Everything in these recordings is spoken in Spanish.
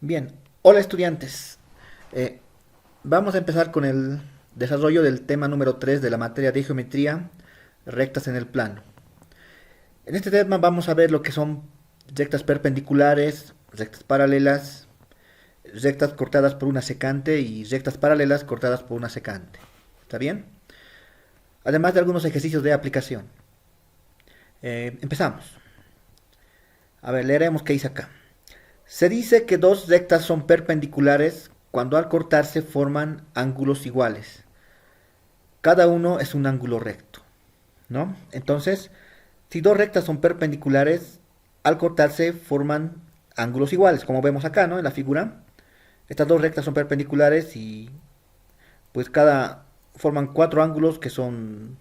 Bien, hola estudiantes. Eh, Vamos a empezar con el desarrollo del tema número 3 de la materia de geometría, rectas en el plano. En este tema vamos a ver lo que son rectas perpendiculares, rectas paralelas, rectas cortadas por una secante y rectas paralelas cortadas por una secante. ¿Está bien? Además de algunos ejercicios de aplicación. Empezamos. A ver, leeremos qué dice acá. Se dice que dos rectas son perpendiculares cuando al cortarse forman ángulos iguales. Cada uno es un ángulo recto, ¿no? Entonces, si dos rectas son perpendiculares, al cortarse forman ángulos iguales, como vemos acá, ¿no? En la figura. Estas dos rectas son perpendiculares y pues cada forman cuatro ángulos que son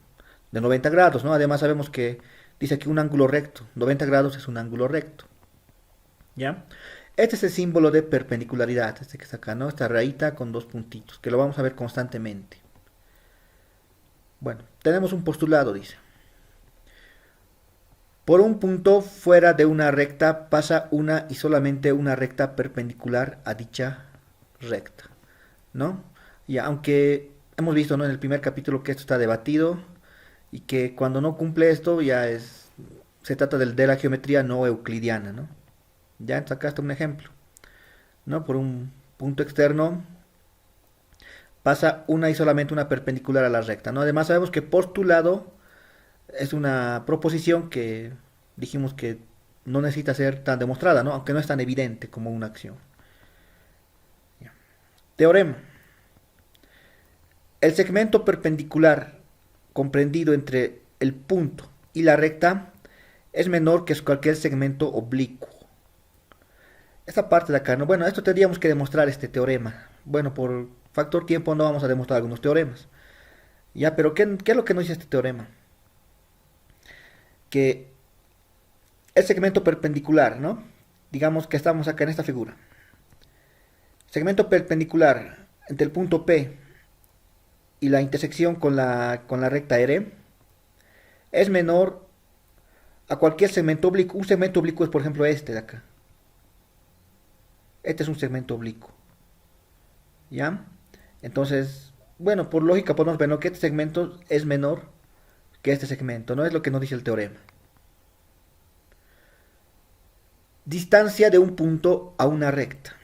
de 90 grados, ¿no? Además sabemos que dice aquí un ángulo recto. 90 grados es un ángulo recto. ¿Ya? Este es el símbolo de perpendicularidad, este que está acá, ¿no? Esta rayita con dos puntitos, que lo vamos a ver constantemente. Bueno, tenemos un postulado, dice. Por un punto fuera de una recta pasa una y solamente una recta perpendicular a dicha recta, ¿no? Y aunque hemos visto, ¿no? En el primer capítulo que esto está debatido y que cuando no cumple esto se trata de la geometría no euclidiana, ¿no? Ya, entonces acá está un ejemplo, ¿no? Por un punto externo pasa una y solamente una perpendicular a la recta, ¿no? Además sabemos que postulado es una proposición que dijimos que no necesita ser tan demostrada, ¿no? Aunque no es tan evidente como una acción. Teorema. El segmento perpendicular comprendido entre el punto y la recta es menor que cualquier segmento oblicuo. Esta parte de acá, ¿no? Bueno, esto tendríamos que demostrar este teorema. Bueno, por factor tiempo no vamos a demostrar algunos teoremas. Ya, pero ¿qué es lo que nos dice este teorema? Que el segmento perpendicular, ¿no? Digamos que estamos acá en esta figura. Segmento perpendicular entre el punto P y la intersección con la recta R es menor a cualquier segmento oblicuo. Un segmento oblicuo es, por ejemplo, este de acá. Este es un segmento oblicuo. ¿Ya? Entonces, bueno, por lógica podemos ver, ¿no? Que este segmento es menor que este segmento, ¿no? Es lo que nos dice el teorema. Distancia de un punto a una recta.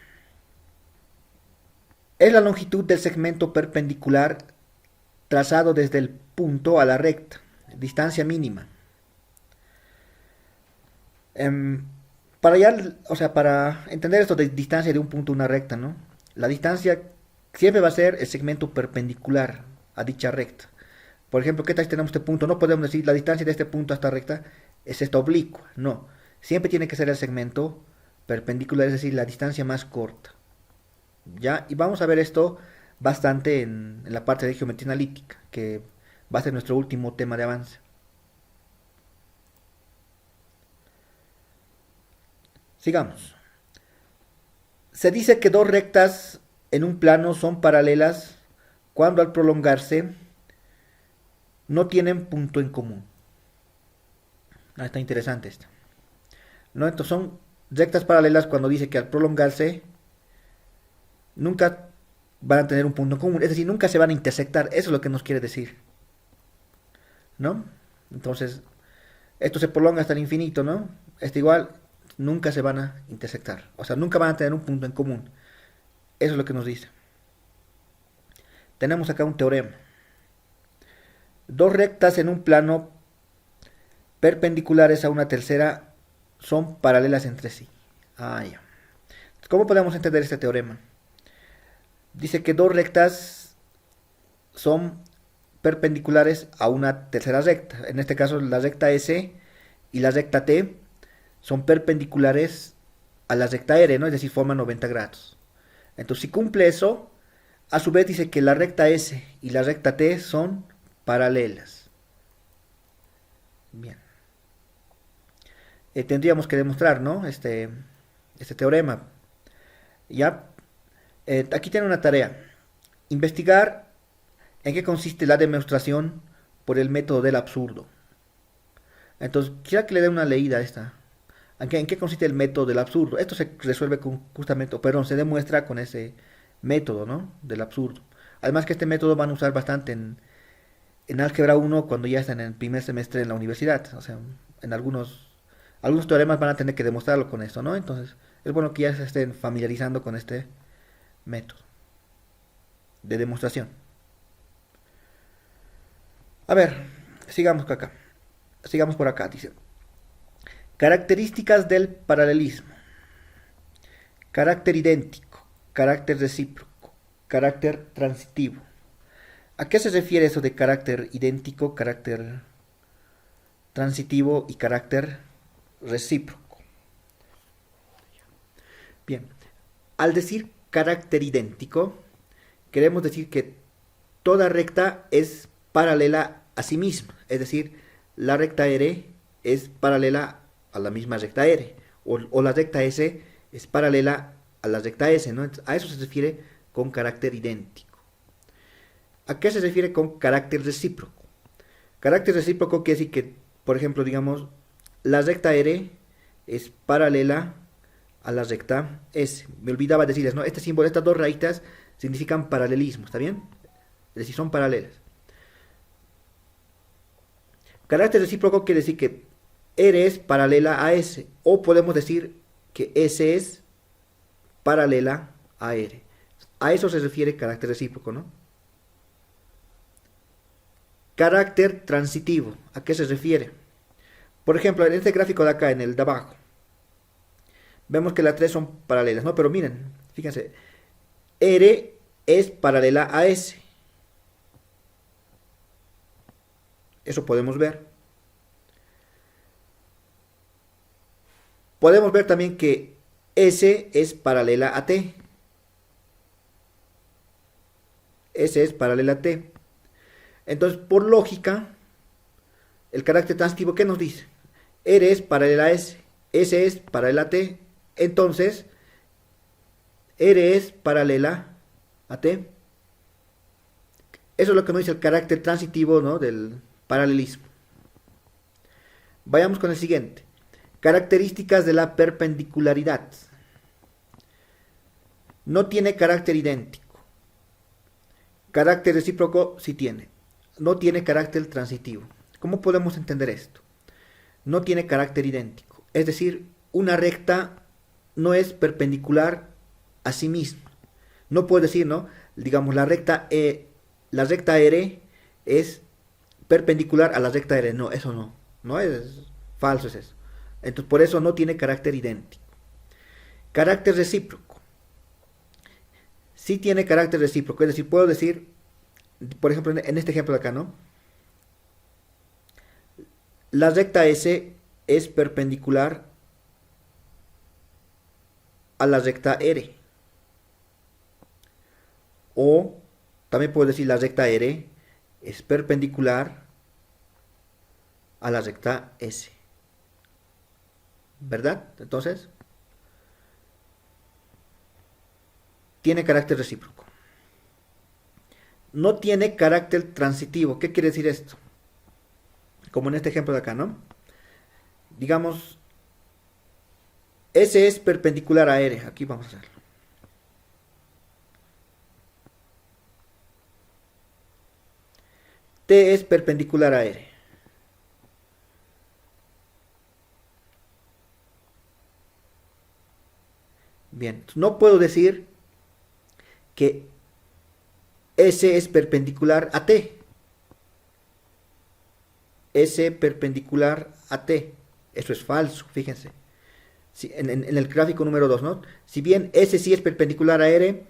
Es la longitud del segmento perpendicular trazado desde el punto a la recta. Distancia mínima. Em, para entender esto de distancia de un punto a una recta, ¿no? La distancia siempre va a ser el segmento perpendicular a dicha recta. Por ejemplo, ¿qué tal si tenemos este punto? No podemos decir la distancia de este punto a esta recta es esta oblicua. No. Siempre tiene que ser el segmento perpendicular, es decir, la distancia más corta. ¿Ya? Y vamos a ver esto bastante en la parte de geometría analítica, que va a ser nuestro último tema de avance. Sigamos. Se dice que dos rectas en un plano son paralelas cuando al prolongarse no tienen punto en común. Ah, está interesante esto. ¿No? Entonces son rectas paralelas cuando dice que al prolongarse nunca van a tener un punto en común. Es decir, nunca se van a intersectar. Eso es lo que nos quiere decir. ¿No? Entonces, esto se prolonga hasta el infinito, ¿no? Esto igual, nunca se van a intersectar. O sea, nunca van a tener un punto en común. Eso es lo que nos dice. Tenemos acá un teorema. Dos rectas en un plano perpendiculares a una tercera son paralelas entre sí. Ah, ya. ¿Cómo podemos entender este teorema? Dice que dos rectas son perpendiculares a una tercera recta. En este caso, la recta S y la recta T son perpendiculares a la recta R, ¿no? Es decir, forman 90 grados. Entonces, si cumple eso, a su vez dice que la recta S y la recta T son paralelas. Bien. Tendríamos que demostrar, ¿no? Este teorema. Ya. Aquí tiene una tarea. Investigar en qué consiste la demostración por el método del absurdo. Entonces, quisiera que le dé una leída ¿En qué consiste el método del absurdo? Esto se resuelve justamente, perdón, se demuestra con ese método, ¿no? Del absurdo. Además que este método van a usar bastante en álgebra uno cuando ya están en el primer semestre en la universidad. O sea, en algunos teoremas van a tener que demostrarlo con esto, ¿no? Entonces, es bueno que ya se estén familiarizando con este método de demostración. A ver, sigamos acá. Sigamos por acá, dice. Características del paralelismo. Carácter idéntico, carácter recíproco, carácter transitivo. ¿A qué se refiere eso de carácter idéntico, carácter transitivo y carácter recíproco? Bien, al decir carácter idéntico, queremos decir que toda recta es paralela a sí misma, es decir, la recta R es paralela a la misma recta R, o la recta S es paralela a la recta S, ¿no? A eso se refiere con carácter idéntico. ¿A qué se refiere con carácter recíproco? Carácter recíproco quiere decir que, por ejemplo, digamos, la recta R es paralela a la recta S. Me olvidaba decirles, ¿no? Este símbolo, estas dos rayitas significan paralelismo, ¿está bien? Es decir, son paralelas. Carácter recíproco quiere decir que R es paralela a S, o podemos decir que S es paralela a R. A eso se refiere carácter recíproco, ¿no? Carácter transitivo, ¿a qué se refiere? Por ejemplo, en este gráfico de acá, en el de abajo, vemos que las tres son paralelas, ¿no? Pero miren, fíjense, R es paralela a S. Eso podemos ver. Podemos ver también que S es paralela a T. S es paralela a T. Entonces, por lógica, el carácter transitivo, ¿qué nos dice? R es paralela a S. S es paralela a T. Entonces, R es paralela a T. Eso es lo que nos dice el carácter transitivo, ¿no?, del paralelismo. Vayamos con el siguiente. Características de la perpendicularidad. No tiene carácter idéntico. Carácter recíproco sí tiene. No tiene carácter transitivo. ¿Cómo podemos entender esto? No tiene carácter idéntico. Es decir, una recta no es perpendicular a sí misma. No puedo decir, ¿no? Digamos, la recta R es perpendicular a la recta R. No, eso no. No es falso, es eso. Entonces, por eso no tiene carácter idéntico. Carácter recíproco. Sí tiene carácter recíproco. Es decir, puedo decir, por ejemplo, en este ejemplo de acá, ¿no? La recta S es perpendicular a la recta R. O también puedo decir la recta R es perpendicular a la recta S. ¿Verdad? Entonces, tiene carácter recíproco. No tiene carácter transitivo. ¿Qué quiere decir esto? Como en este ejemplo de acá, ¿no? Digamos, S es perpendicular a R. Aquí vamos a hacerlo. T es perpendicular a R. Bien, no puedo decir que S es perpendicular a T. S perpendicular a T. Eso es falso, fíjense. Si, en el gráfico número 2, ¿no? Si bien S sí es perpendicular a R,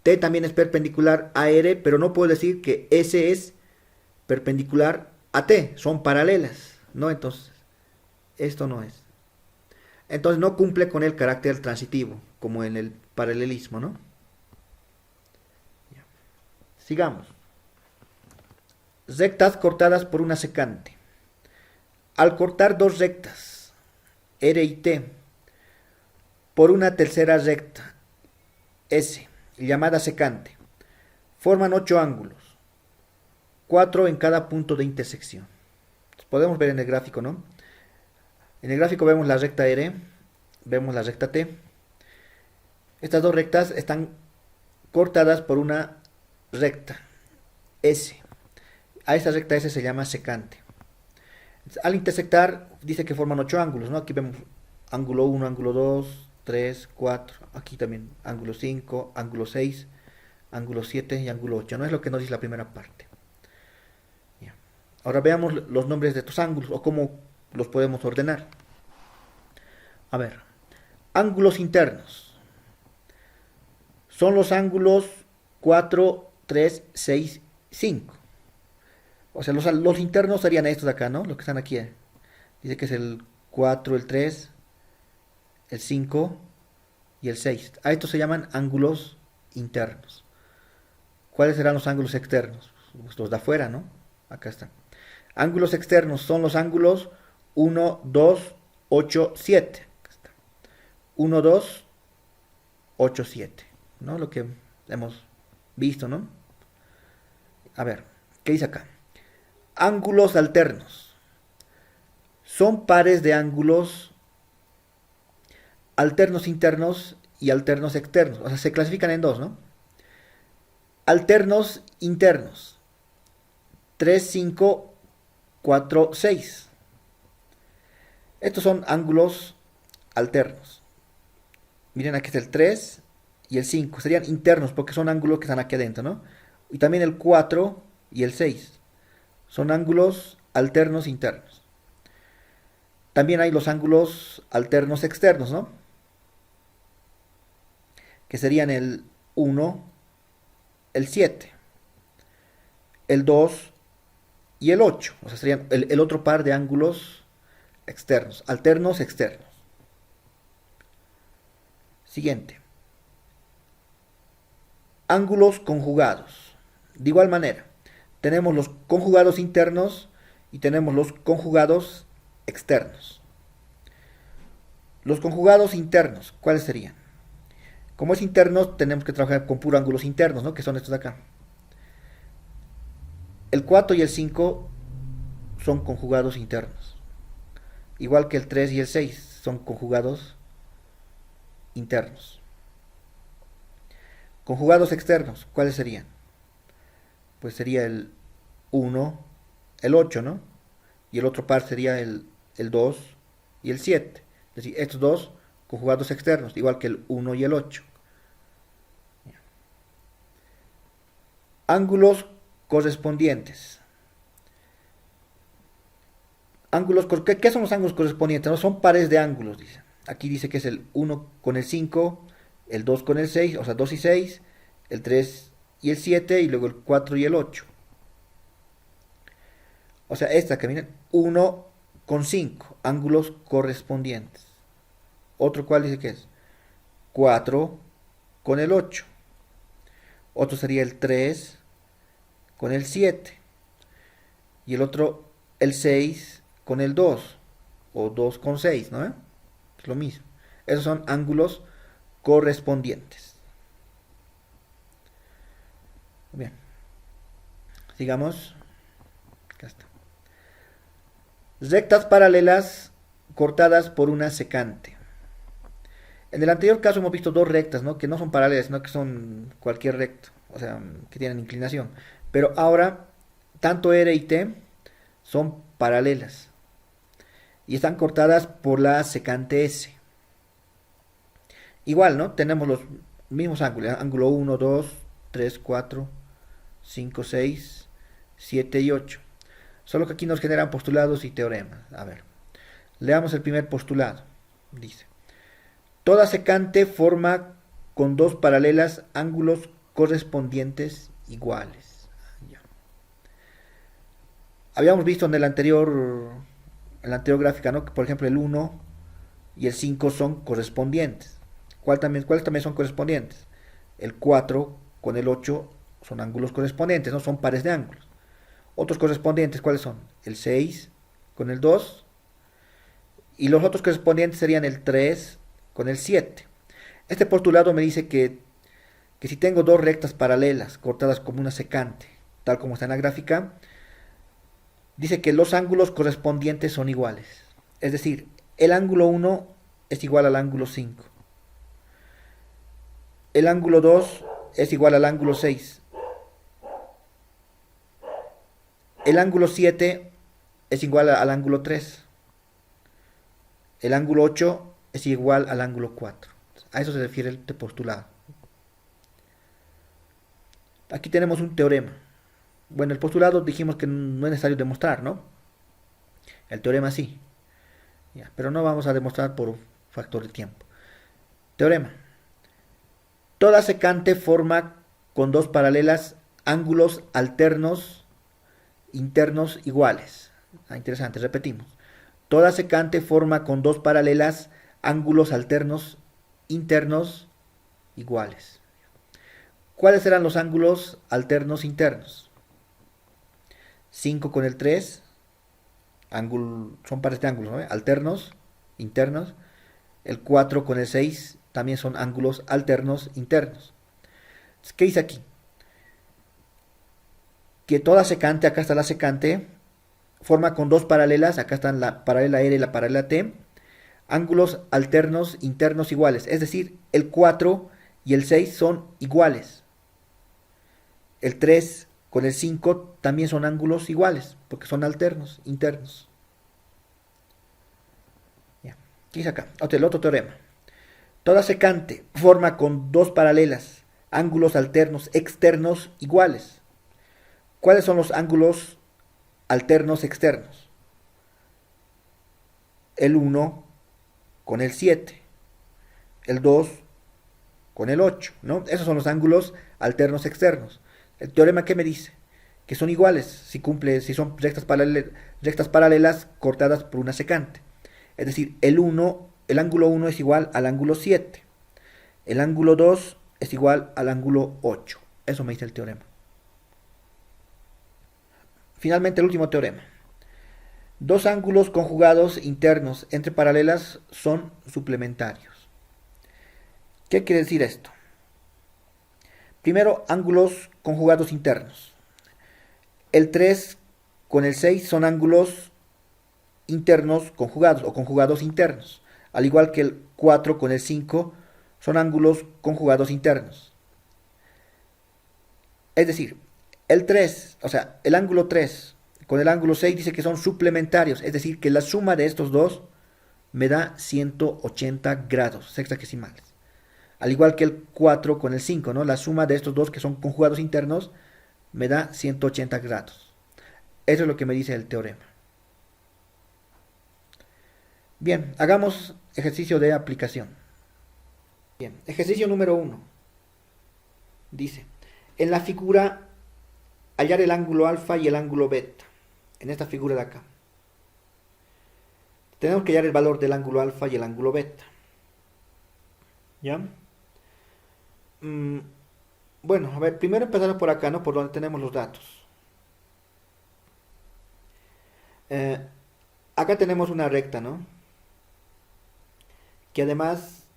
T también es perpendicular a R, pero no puedo decir que S es perpendicular a T. Son paralelas, ¿no? Entonces, esto no es. Entonces no cumple con el carácter transitivo, como en el paralelismo, ¿no? Sigamos. Rectas cortadas por una secante. Al cortar dos rectas, R y T, por una tercera recta, S, llamada secante, forman 8 ángulos, 4 en cada punto de intersección. Podemos ver en el gráfico, ¿no? En el gráfico vemos la recta R, vemos la recta T. Estas dos rectas están cortadas por una recta S. A esta recta S se llama secante. Al intersectar, dice que forman 8 ángulos, ¿no? Aquí vemos ángulo 1, ángulo 2, 3, 4, aquí también ángulo 5, ángulo 6, ángulo 7 y ángulo 8, ¿no? Es lo que nos dice la primera parte. Ya. Ahora veamos los nombres de estos ángulos o cómo los podemos ordenar. A ver, ángulos internos. Son los ángulos 4, 3, 6, 5. O sea, los internos serían estos de acá, ¿no? Los que están aquí. Dice que es el 4, el 3, el 5 y el 6. A estos se llaman ángulos internos. ¿Cuáles serán los ángulos externos? Pues los de afuera, ¿no? Acá están. Ángulos externos son los ángulos 1, 2, 8, 7. 1, 2, 8, 7. ¿No? Lo que hemos visto, ¿no? A ver, ¿qué dice acá? Ángulos alternos. Son pares de ángulos alternos internos y alternos externos. O sea, se clasifican en dos, ¿no? Alternos internos. 3, 5, 4, 6. Estos son ángulos alternos. Miren, aquí está el 3 y el 5. Serían internos porque son ángulos que están aquí adentro, ¿no? Y también el 4 y el 6. Son ángulos alternos internos. También hay los ángulos alternos externos, ¿no? Que serían el 1, el 7, el 2 y el 8. O sea, serían el otro par de ángulos externos, alternos externos. Siguiente. Ángulos conjugados. De igual manera, tenemos los conjugados internos y tenemos los conjugados externos. Los conjugados internos, ¿cuáles serían? Como es interno, tenemos que trabajar con puros ángulos internos, ¿no? Que son estos de acá. El 4 y el 5 son conjugados internos. Igual que el 3 y el 6 son conjugados internos. Conjugados externos, ¿cuáles serían? Pues sería el 1, el 8, ¿no? Y el otro par sería el 2 y el 7. Es decir, estos dos conjugados externos, igual que el 1 y el 8. Ángulos correspondientes. ¿Qué son los ángulos correspondientes? No son pares de ángulos, dice. Aquí dice que es el 1 con el 5, el 2 con el 6, o sea, 2 y 6, el 3 y el 7, y luego el 4 y el 8. O sea, esta que miren, 1 con 5, ángulos correspondientes. Otro cual dice que es 4 con el 8. Otro sería el 3 con el 7. Y el otro, el 6 con el 2. O 2 con 6, ¿no? Es lo mismo. Esos son ángulos correspondientes. Bien. Sigamos. Acá está. Rectas paralelas cortadas por una secante. En el anterior caso hemos visto dos rectas, ¿no? Que no son paralelas, sino que son cualquier recto, o sea, que tienen inclinación. Pero ahora, tanto R y T son paralelas y están cortadas por la secante S. Igual, ¿no? Tenemos los mismos ángulos, ángulo 1, 2, 3, 4, 5, 6, 7 y 8. Solo que aquí nos generan postulados y teoremas. A ver, leamos el primer postulado. Dice: toda secante forma con dos paralelas ángulos correspondientes iguales. Ya. Habíamos visto en la anterior gráfica, ¿no? Que por ejemplo el 1 y el 5 son correspondientes. ¿Cuáles también son correspondientes? El 4 con el 8 son ángulos correspondientes, no son pares de ángulos. Otros correspondientes, ¿cuáles son? El 6 con el 2. Y los otros correspondientes serían el 3 con el 7. Este postulado me dice que si tengo dos rectas paralelas cortadas como una secante, tal como está en la gráfica, dice que los ángulos correspondientes son iguales. Es decir, el ángulo 1 es igual al ángulo 5. El ángulo 2 es igual al ángulo 6. El ángulo 7 es igual al ángulo 3. El ángulo 8 es igual al ángulo 4. A eso se refiere el postulado. Aquí tenemos un teorema. Bueno, el postulado dijimos que no es necesario demostrar, ¿no? El teorema sí. Ya, pero no vamos a demostrar por factor de tiempo. Teorema. Toda secante forma con dos paralelas ángulos alternos internos iguales. Interesante, repetimos. Toda secante forma con dos paralelas ángulos alternos internos iguales. ¿Cuáles serán los ángulos alternos internos? 5 con el 3, son pares de ángulos, ¿no? Alternos internos. El 4 con el 6 también son ángulos alternos internos. ¿Qué dice aquí? Que toda secante, acá está la secante, forma con dos paralelas, acá están la paralela R y la paralela T, ángulos alternos internos iguales, es decir, el 4 y el 6 son iguales. El 3 con el 5 también son ángulos iguales, porque son alternos internos. Ya. ¿Qué dice acá? El otro teorema. Toda secante forma con dos paralelas ángulos alternos externos iguales. ¿Cuáles son los ángulos alternos externos? El 1 con el 7, el 2 con el 8, ¿no? Esos son los ángulos alternos externos. ¿El teorema qué me dice? Que son iguales si son rectas paralelas cortadas por una secante. Es decir, el ángulo 1 es igual al ángulo 7. El ángulo 2 es igual al ángulo 8. Eso me dice el teorema. Finalmente, el último teorema. Dos ángulos conjugados internos entre paralelas son suplementarios. ¿Qué quiere decir esto? Primero, ángulos conjugados internos. El 3 con el 6 son ángulos internos conjugados o conjugados internos, al igual que el 4 con el 5 son ángulos conjugados internos. Es decir, el ángulo 3 con el ángulo 6 dice que son suplementarios, es decir, que la suma de estos dos me da 180 grados sexagesimales. Al igual que el 4 con el 5, ¿no? La suma de estos dos que son conjugados internos me da 180 grados. Eso es lo que me dice el teorema. Bien, hagamos ejercicio de aplicación. Bien, ejercicio número 1. Dice, en la figura, hallar el ángulo alfa y el ángulo beta. En esta figura de acá. Tenemos que hallar el valor del ángulo alfa y el ángulo beta. ¿Ya? Bueno, a ver, primero empezamos por acá, ¿no? Por donde tenemos los datos. Acá tenemos una recta, ¿no? Que además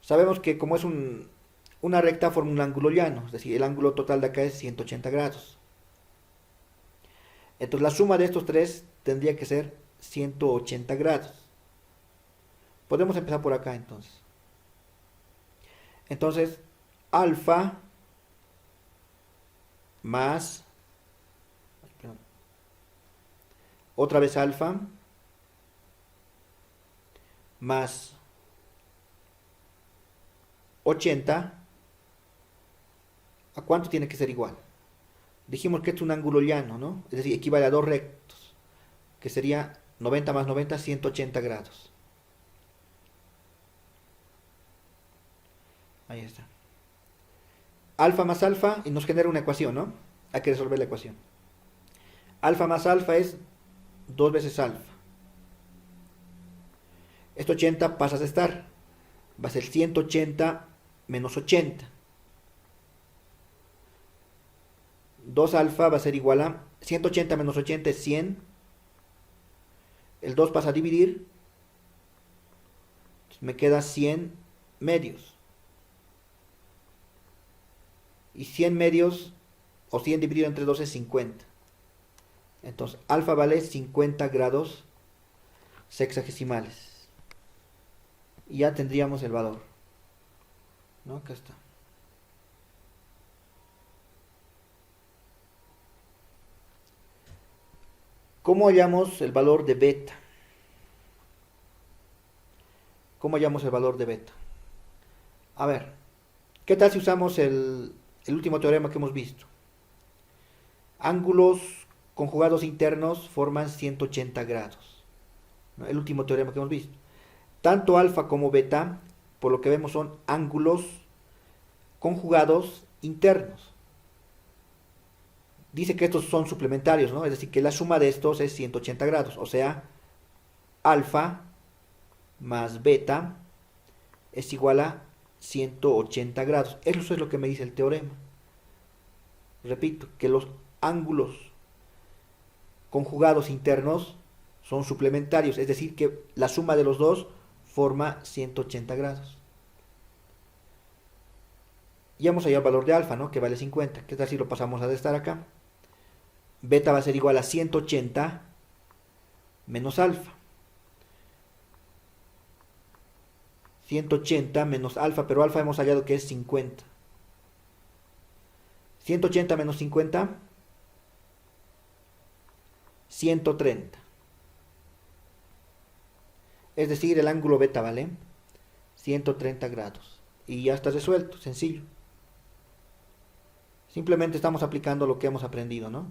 sabemos que como es una recta forma un ángulo llano, es decir, el ángulo total de acá es 180 grados. Entonces la suma de estos tres tendría que ser 180 grados. Podemos empezar por acá entonces. Entonces, alfa más, otra vez alfa, más 80, ¿a cuánto tiene que ser igual? Dijimos que es un ángulo llano, ¿no? Es decir, equivale a dos rectos, que sería 90 más 90, 180 grados. Ahí está. Alfa más alfa y nos genera una ecuación, ¿no? Hay que resolver la ecuación. Alfa más alfa es 2 veces alfa. Este 80 pasa a estar. Va a ser 180 menos 80. 2 alfa va a ser igual a 180 menos 80 es 100. El 2 pasa a dividir. Me queda 100 medios. Y 100 medios o 100 dividido entre 2 es 50. Entonces, alfa vale 50 grados sexagesimales. y ya tendríamos el valor, ¿no? Acá está. ¿Cómo hallamos el valor de beta? ¿Cómo hallamos el valor de beta? A ver, ¿qué tal si usamos el último teorema que hemos visto? Ángulos conjugados internos forman 180 grados, ¿no? El último teorema que hemos visto. Tanto alfa como beta, por lo que vemos, son ángulos conjugados internos. Dice que estos son suplementarios, ¿no? Es decir, que la suma de estos es 180 grados. O sea, alfa más beta es igual a 180 grados. Eso es lo que me dice el teorema. Repito, que los ángulos conjugados internos son suplementarios. Es decir, que la suma de los dos forma 180 grados. Ya hemos hallado el valor de alfa, ¿no? Que vale 50. ¿Qué tal si lo pasamos a restar acá? Beta va a ser igual a 180 menos alfa. 180 menos alfa, pero alfa hemos hallado que es 50. 180 menos 50, 130. Es decir, el ángulo beta vale 130 grados. Y ya está resuelto, sencillo. Simplemente estamos aplicando lo que hemos aprendido, ¿no?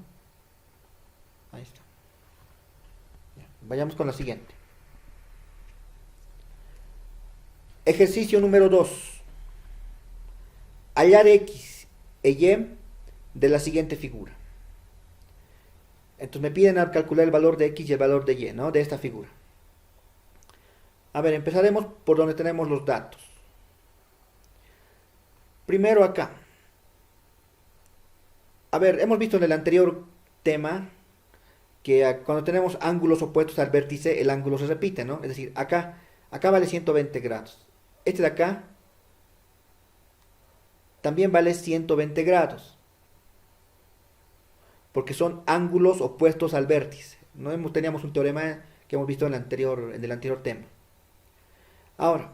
Ahí está. Ya, vayamos con la siguiente. Ejercicio número 2. Hallar x e y de la siguiente figura. Entonces me piden calcular el valor de x y el valor de y, ¿no? De esta figura. A ver, empezaremos por donde tenemos los datos. Primero acá. A ver, hemos visto en el anterior tema que cuando tenemos ángulos opuestos al vértice, el ángulo se repite, ¿no? Es decir, acá vale 120 grados. Este de acá también vale 120 grados. Porque son ángulos opuestos al vértice. ¿No? Teníamos un teorema que hemos visto en el anterior tema. Ahora,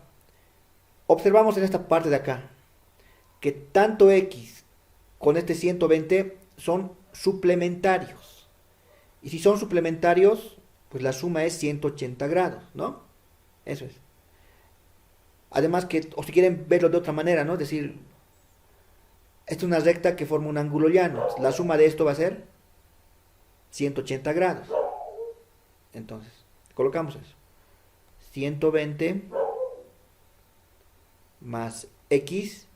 observamos en esta parte de acá que tanto x con este 120 son suplementarios. Y si son suplementarios, pues la suma es 180 grados, ¿no? Eso es. Además que, o si quieren verlo de otra manera, ¿no? Es decir, esta es una recta que forma un ángulo llano. La suma de esto va a ser 180 grados. Entonces, colocamos eso. 120 más x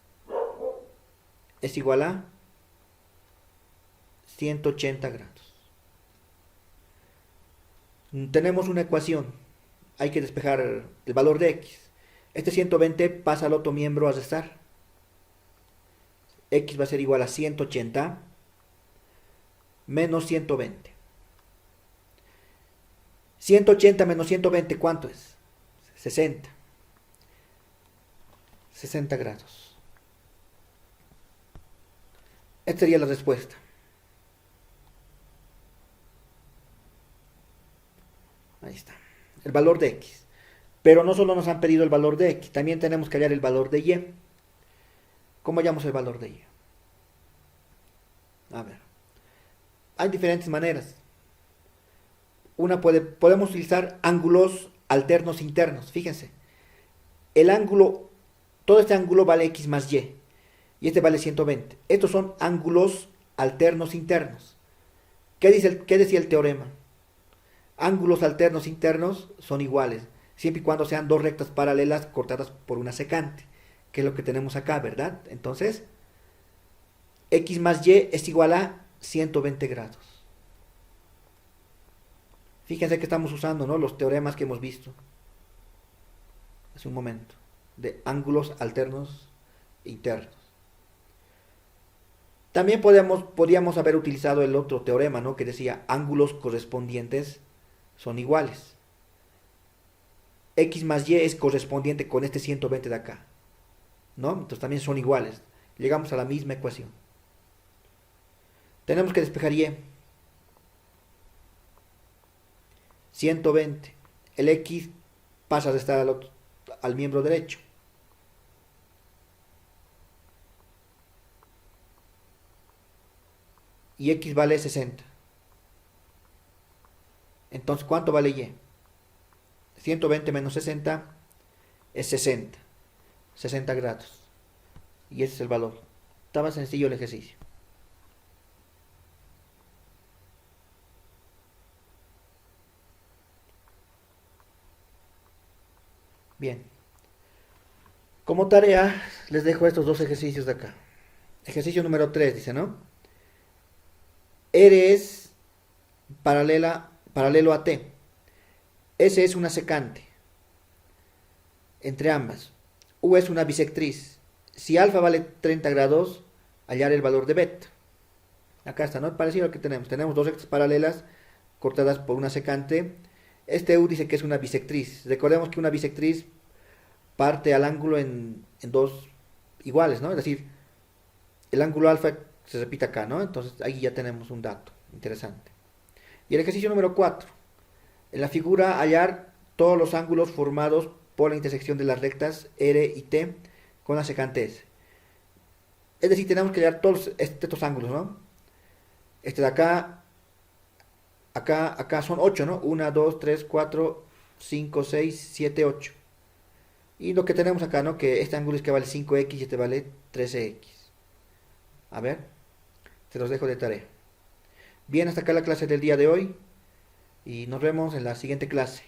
es igual a 180 grados. Tenemos una ecuación. Hay que despejar el valor de x. Este 120 pasa al otro miembro a restar. X va a ser igual a 180 menos 120. 180 menos 120, ¿cuánto es? 60. 60 grados. Esta sería la respuesta. Ahí está. El valor de x. Pero no solo nos han pedido el valor de x, también tenemos que hallar el valor de y. ¿Cómo hallamos el valor de y? A ver. Hay diferentes maneras. Podemos utilizar ángulos alternos internos. Fíjense. Todo este ángulo vale x más y. Y este vale 120. Estos son ángulos alternos internos. ¿Qué decía el teorema? Ángulos alternos internos son iguales, siempre y cuando sean dos rectas paralelas cortadas por una secante, que es lo que tenemos acá, ¿verdad? Entonces, x más y es igual a 120 grados. Fíjense que estamos usando, ¿no?, los teoremas que hemos visto hace un momento, de ángulos alternos internos. También podríamos haber utilizado el otro teorema, ¿no?, que decía ángulos correspondientes son iguales. X más y es correspondiente con este 120 de acá, ¿no? Entonces también son iguales. Llegamos a la misma ecuación. Tenemos que despejar y. 120. El x pasa a restar al otro. al miembro derecho. Y X vale 60. Entonces, ¿cuánto vale Y? 120 menos 60 es 60. 60 grados. Y ese es el valor. Estaba sencillo el ejercicio. Bien. Como tarea, les dejo estos dos ejercicios de acá. Ejercicio número 3 dice, ¿no? R es paralelo a T. S es una secante entre ambas. U es una bisectriz. Si alfa vale 30 grados, hallar el valor de beta. Acá está, ¿no? Parecido al que tenemos. Tenemos dos rectas paralelas cortadas por una secante. Este U dice que es una bisectriz. Recordemos que una bisectriz parte al ángulo en dos iguales, ¿no? Es decir, el ángulo alfa se repite acá, ¿no? Entonces ahí ya tenemos un dato interesante. Y el ejercicio número 4. En la figura hallar todos los ángulos formados por la intersección de las rectas R y T con la secante S. Es decir, tenemos que hallar todos estos ángulos, ¿no? Este de acá, acá son 8, ¿no? 1, 2, 3, 4, 5, 6, 7, 8. Y lo que tenemos acá, ¿no? Que este ángulo es que vale 5x y este vale 13x. A ver, se los dejo de tarea. Bien, hasta acá la clase del día de hoy y nos vemos en la siguiente clase.